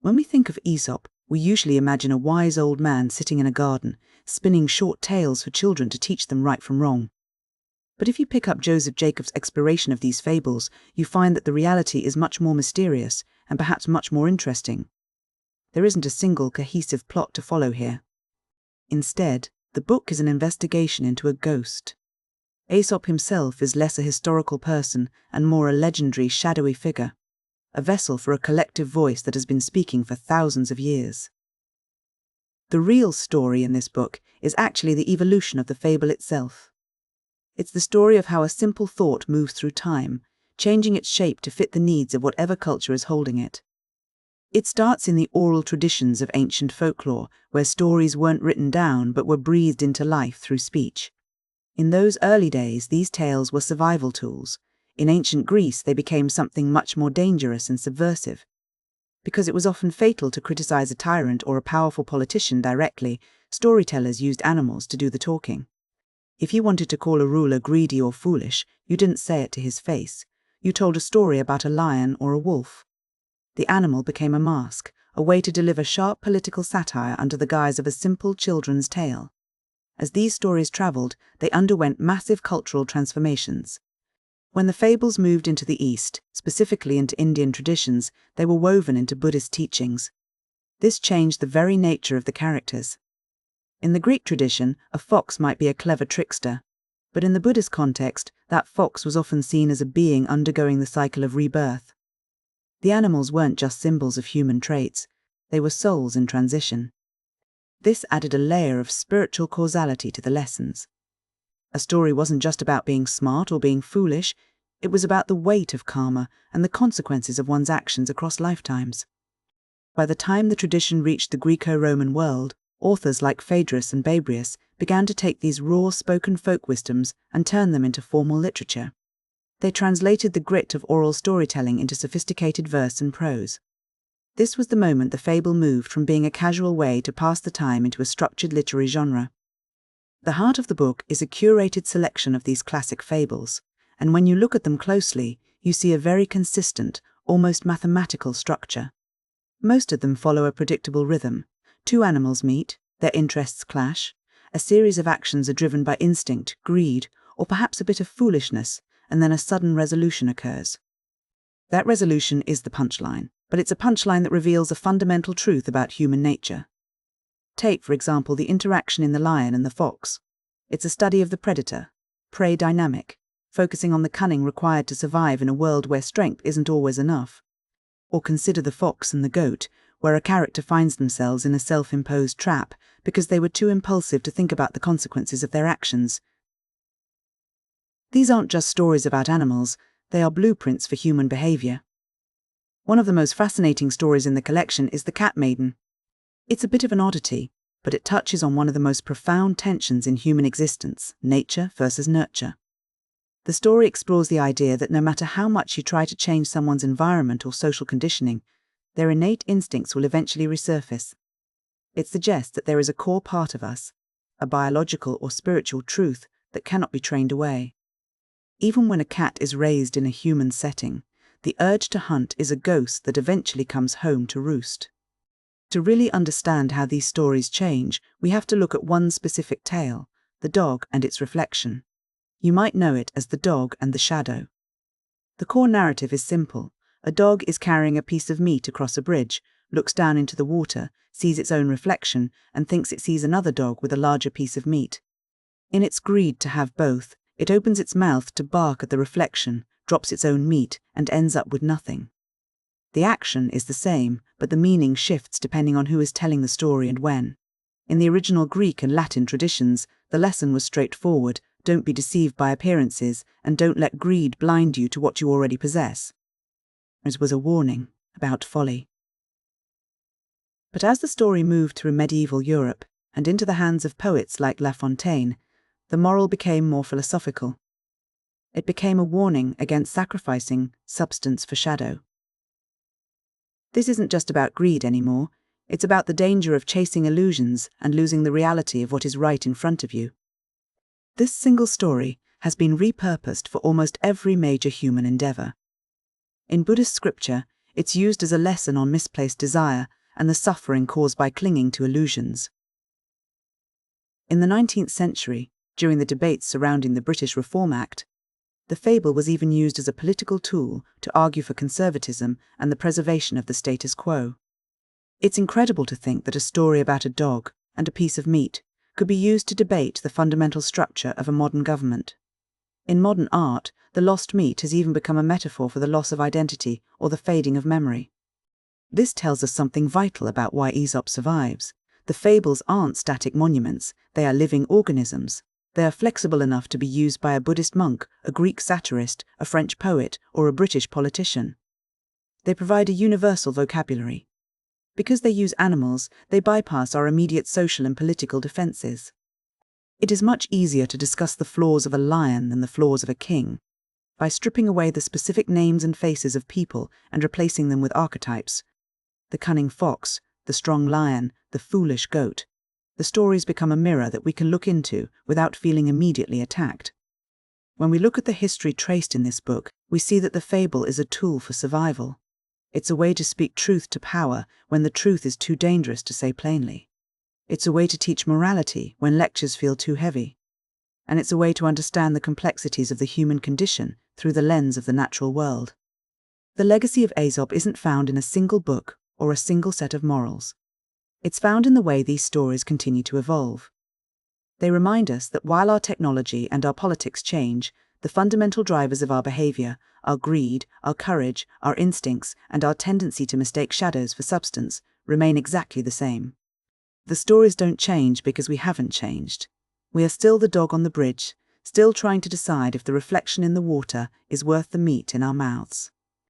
When we think of Aesop, we usually imagine a wise old man sitting in a garden, spinning short tales for children to teach them right from wrong. But if you pick up Joseph Jacobs' exploration of these fables, you find that the reality is much more mysterious and perhaps much more interesting. There isn't a single cohesive plot to follow here. Instead, the book is an investigation into a ghost. Aesop himself is less a historical person and more a legendary, shadowy figure, a vessel for a collective voice that has been speaking for thousands of years. The real story in this book is actually the evolution of the fable itself. It's the story of how a simple thought moves through time, changing its shape to fit the needs of whatever culture is holding it. It starts in the oral traditions of ancient folklore, where stories weren't written down but were breathed into life through speech. In those early days, these tales were survival tools. In ancient Greece, they became something much more dangerous and subversive. Because it was often fatal to criticize a tyrant or a powerful politician directly, storytellers used animals to do the talking. If you wanted to call a ruler greedy or foolish, you didn't say it to his face. You told a story about a lion or a wolf. The animal became a mask, a way to deliver sharp political satire under the guise of a simple children's tale. As these stories traveled, they underwent massive cultural transformations. When the fables moved into the East, specifically into Indian traditions, they were woven into Buddhist teachings. This changed the very nature of the characters. In the Greek tradition, a fox might be a clever trickster, but in the Buddhist context, that fox was often seen as a being undergoing the cycle of rebirth. The animals weren't just symbols of human traits, they were souls in transition. This added a layer of spiritual causality to the lessons. A story wasn't just about being smart or being foolish, it was about the weight of karma and the consequences of one's actions across lifetimes. By the time the tradition reached the Greco-Roman world, authors like Phaedrus and Babrius began to take these raw spoken folk wisdoms and turn them into formal literature. They translated the grit of oral storytelling into sophisticated verse and prose. This was the moment the fable moved from being a casual way to pass the time into a structured literary genre. The heart of the book is a curated selection of these classic fables, and when you look at them closely, you see a very consistent, almost mathematical structure. Most of them follow a predictable rhythm. Two animals meet, their interests clash, a series of actions are driven by instinct, greed, or perhaps a bit of foolishness, and then a sudden resolution occurs. That resolution is the punchline, but it's a punchline that reveals a fundamental truth about human nature. Take, for example, the interaction in The Lion and the Fox. It's a study of the predator-prey dynamic, focusing on the cunning required to survive in a world where strength isn't always enough. Or consider The Fox and the Goat, where a character finds themselves in a self-imposed trap because they were too impulsive to think about the consequences of their actions. These aren't just stories about animals, they are blueprints for human behavior. One of the most fascinating stories in the collection is The Cat Maiden. It's a bit of an oddity, but it touches on one of the most profound tensions in human existence, nature versus nurture. The story explores the idea that no matter how much you try to change someone's environment or social conditioning, their innate instincts will eventually resurface. It suggests that there is a core part of us, a biological or spiritual truth that cannot be trained away. Even when a cat is raised in a human setting, the urge to hunt is a ghost that eventually comes home to roost. To really understand how these stories change, we have to look at one specific tale, the dog and its reflection. You might know it as The Dog and the Shadow. The core narrative is simple. A dog is carrying a piece of meat across a bridge, looks down into the water, sees its own reflection, and thinks it sees another dog with a larger piece of meat. In its greed to have both, it opens its mouth to bark at the reflection, drops its own meat, and ends up with nothing. The action is the same, but the meaning shifts depending on who is telling the story and when. In the original Greek and Latin traditions, the lesson was straightforward: don't be deceived by appearances, and don't let greed blind you to what you already possess. It was a warning about folly. But as the story moved through medieval Europe and into the hands of poets like La Fontaine, the moral became more philosophical. It became a warning against sacrificing substance for shadow. This isn't just about greed anymore, it's about the danger of chasing illusions and losing the reality of what is right in front of you. This single story has been repurposed for almost every major human endeavor. In Buddhist scripture, It's used as a lesson on misplaced desire and the suffering caused by clinging to illusions. In the 19th century, during the debates surrounding the British Reform Act, the fable was even used as a political tool to argue for conservatism and the preservation of the status quo. It's incredible to think that a story about a dog and a piece of meat could be used to debate the fundamental structure of a modern government. In modern art, the lost meat has even become a metaphor for the loss of identity or the fading of memory. This tells us something vital about why Aesop survives. The fables aren't static monuments, they are living organisms. They are flexible enough to be used by a Buddhist monk, a Greek satirist, a French poet, or a British politician. They provide a universal vocabulary. Because they use animals, they bypass our immediate social and political defenses. It is much easier to discuss the flaws of a lion than the flaws of a king. By stripping away the specific names and faces of people and replacing them with archetypes, the cunning fox, the strong lion, the foolish goat, the stories become a mirror that we can look into without feeling immediately attacked. When we look at the history traced in this book, we see that the fable is a tool for survival. It's a way to speak truth to power when the truth is too dangerous to say plainly. It's a way to teach morality when lectures feel too heavy. And it's a way to understand the complexities of the human condition through the lens of the natural world. The legacy of Aesop isn't found in a single book or a single set of morals. It's found in the way these stories continue to evolve. They remind us that while our technology and our politics change, the fundamental drivers of our behavior, our greed, our courage, our instincts, and our tendency to mistake shadows for substance, remain exactly the same. The stories don't change because we haven't changed. We are still the dog on the bridge, still trying to decide if the reflection in the water is worth the meat in our mouths.